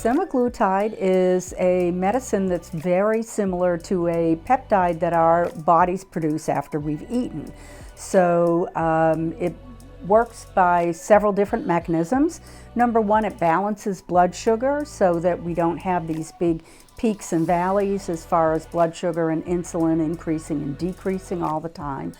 Semaglutide is a medicine that's very similar to a peptide that our bodies produce after we've eaten. So it works by several different mechanisms. Number one, it balances blood sugar so that we don't have these big peaks and valleys as far as blood sugar and insulin increasing and decreasing all the time.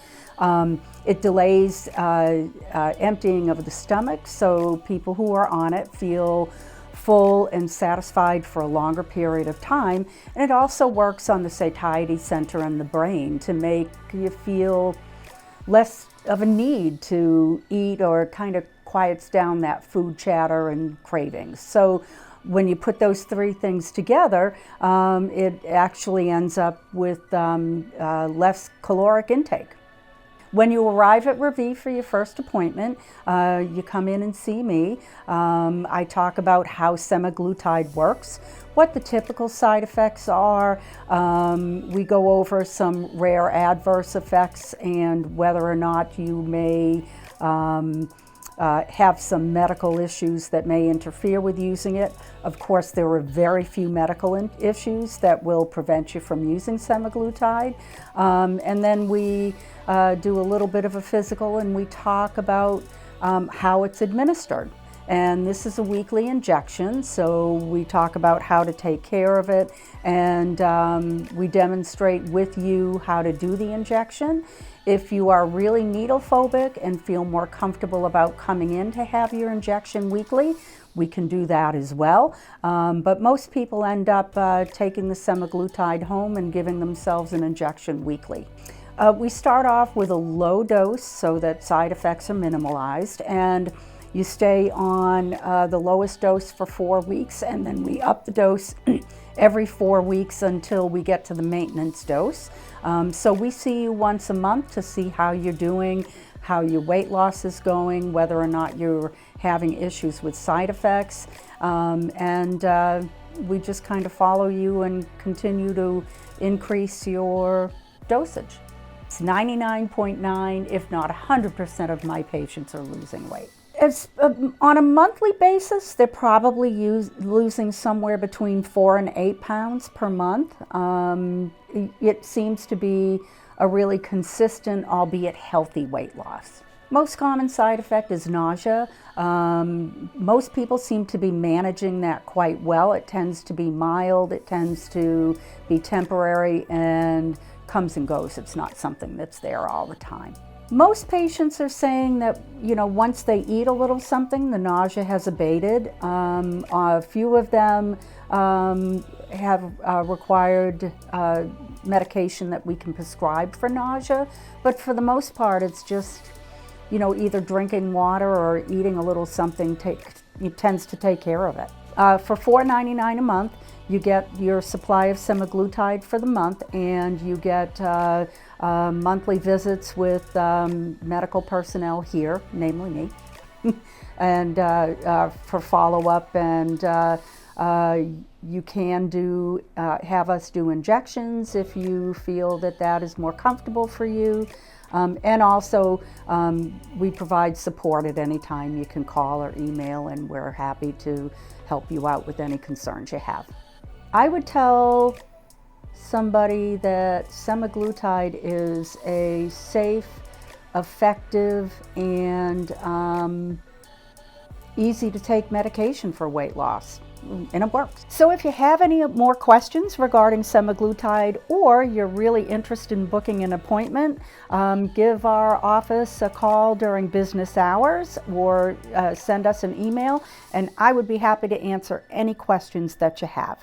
It delays emptying of the stomach, so people who are on it feel full and satisfied for a longer period of time. And it also works on the satiety center in the brain to make you feel less of a need to eat, or kind of quiets down that food chatter and cravings. So when you put those three things together, it actually ends up with less caloric intake. When you arrive at Rêvée for your first appointment, you come in and see me. I talk about how semaglutide works, what the typical side effects are. We go over some rare adverse effects and whether or not you may have some medical issues that may interfere with using it. Of course, there are very few medical issues that will prevent you from using semaglutide. And then we do a little bit of a physical, and we talk about how it's administered. And this is a weekly injection, so we talk about how to take care of it, and we demonstrate with you how to do the injection. If you are really needle phobic and feel more comfortable about coming in to have your injection weekly, we can do that as well. But most people end up taking the semaglutide home and giving themselves an injection weekly. We start off with a low dose so that side effects are minimalized, and you stay on the lowest dose for 4 weeks, and then we up the dose every 4 weeks until we get to the maintenance dose. So we see you once a month to see how you're doing, how your weight loss is going, whether or not you're having issues with side effects, and we just kind of follow you and continue to increase your dosage. It's 99.9, if not 100% of my patients are losing weight. On a monthly basis, they're probably losing somewhere between 4 and 8 pounds per month. It seems to be a really consistent, albeit healthy weight loss. Most common side effect is nausea. Most people seem to be managing that quite well. It tends to be mild, it tends to be temporary, and comes and goes. It's not something that's there all the time. Most patients are saying that, once they eat a little something, the nausea has abated. A few of them have required medication that we can prescribe for nausea, but for the most part, it's just, either drinking water or eating a little something tends to take care of it. For $4.99 a month, you get your supply of semaglutide for the month, and you get monthly visits with medical personnel here, namely me, and for follow-up, and you can have us do injections if you feel that is more comfortable for you. And also, we provide support at any time. You can call or email, and we're happy to help you out with any concerns you have. I would tell somebody that semaglutide is a safe, effective, and easy to take medication for weight loss, and it works. So if you have any more questions regarding semaglutide, or you're really interested in booking an appointment, give our office a call during business hours, or send us an email, and I would be happy to answer any questions that you have.